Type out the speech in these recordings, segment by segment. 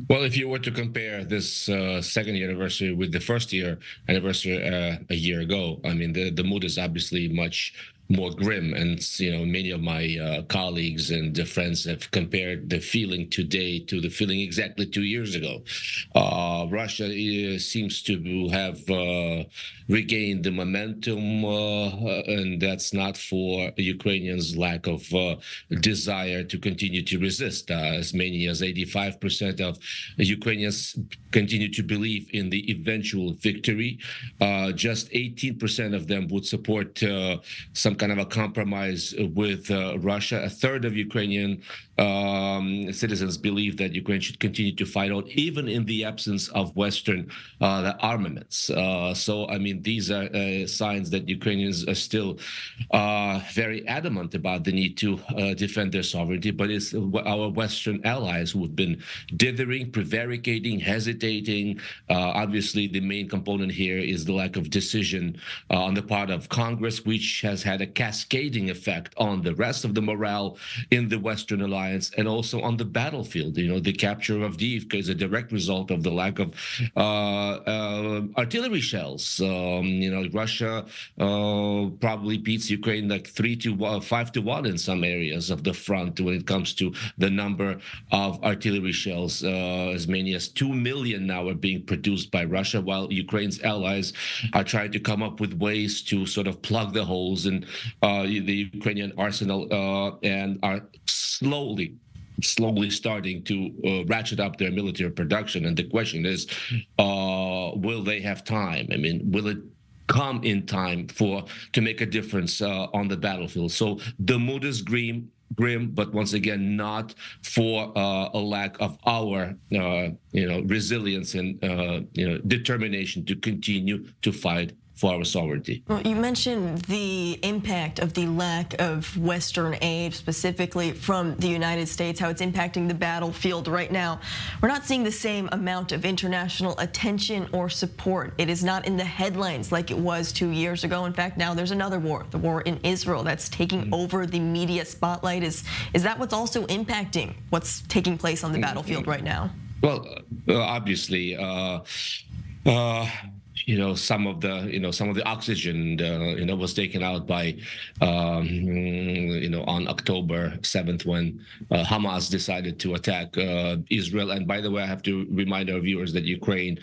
Well, if you were to compare this second anniversary with the first year anniversary a year ago, I mean, the mood is obviously much more grim. And, many of my colleagues and friends have compared the feeling today to the feeling exactly 2 years ago. Russia seems to have regained the momentum, and that's not for Ukrainians' lack of desire to continue to resist. As many as 85% of Ukrainians continue to believe in the eventual victory. Just 18% of them would support some kind of a compromise with Russia. A third of Ukrainian citizens believe that Ukraine should continue to fight out, even in the absence of Western armaments. So, I mean, these are signs that Ukrainians are still very adamant about the need to defend their sovereignty. But it's our Western allies who have been dithering, prevaricating, hesitating. Obviously, the main component here is the lack of decision on the part of Congress, which has had a cascading effect on the rest of the morale in the Western alliance and also on the battlefield. The capture of Avdiivka is a direct result of the lack of artillery shells. Russia probably beats Ukraine like 5-1 in some areas of the front when it comes to the number of artillery shells. As many as 2 million now are being produced by Russia, while Ukraine's allies are trying to come up with ways to sort of plug the holes in the Ukrainian arsenal and are slowly starting to ratchet up their military production. And the question is, will they have time? I mean, will it come in time to make a difference on the battlefield? So the mood is grim, but once again, not for a lack of our, resilience and, determination to continue to fight for our sovereignty. Well, you mentioned the impact of the lack of Western aid, specifically from the United States, how it's impacting the battlefield right now. We're not seeing the same amount of international attention or support. It is not in the headlines like it was 2 years ago. In fact, now there's another war, the war in Israel, that's taking over the media spotlight. Is that what's also impacting what's taking place on the battlefield right now? Well, obviously, some of the oxygen, was taken out by, on October 7th when Hamas decided to attack Israel. And by the way, I have to remind our viewers that Ukraine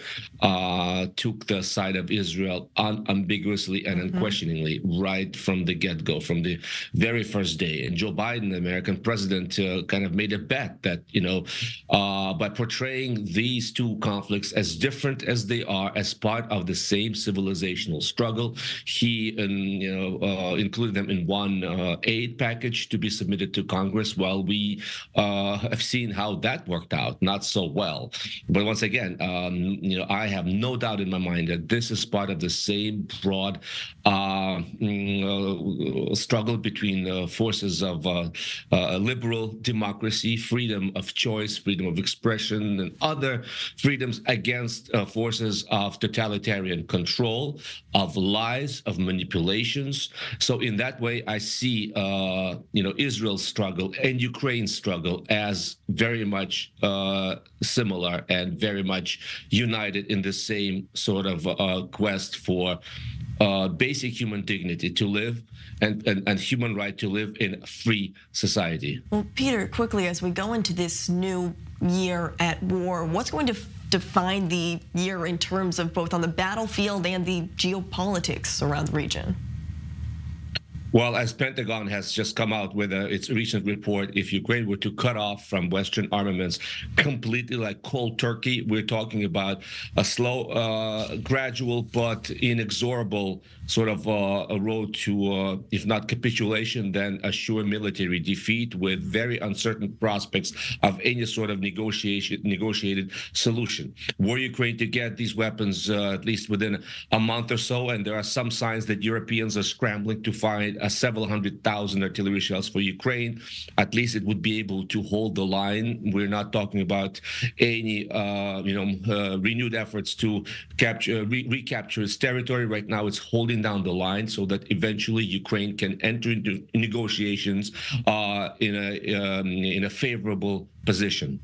took the side of Israel unambiguously and unquestioningly right from the get-go, from the very first day. And Joe Biden, the American president, kind of made a bet that, by portraying these two conflicts as different as they are, as part of the same civilizational struggle, he included them in one aid package to be submitted to Congress. While we have seen how that worked out, not so well. But once again, I have no doubt in my mind that this is part of the same broad struggle between forces of liberal democracy, freedom of choice, freedom of expression, and other freedoms against forces of totalitarian control, of lies, of manipulations. So in that way, I see, Israel's struggle and Ukraine's struggle as very much similar and very much united in the same sort of quest for basic human dignity to live and human right to live in a free society. Well, Peter, quickly, as we go into this new year at war, what's going to define the year in terms of both on the battlefield and the geopolitics around the region? Well, as Pentagon has just come out with its recent report, if Ukraine were to cut off from Western armaments completely like cold turkey, we're talking about a slow, gradual, but inexorable sort of a road to, if not capitulation, then a sure military defeat with very uncertain prospects of any sort of negotiated solution. Were Ukraine to get these weapons at least within a month or so, and there are some signs that Europeans are scrambling to find several 100,000 artillery shells for Ukraine, at least it would be able to hold the line. We're not talking about any, renewed efforts to recapture its territory. Right now, it's holding down the line so that eventually Ukraine can enter into negotiations in a favorable position.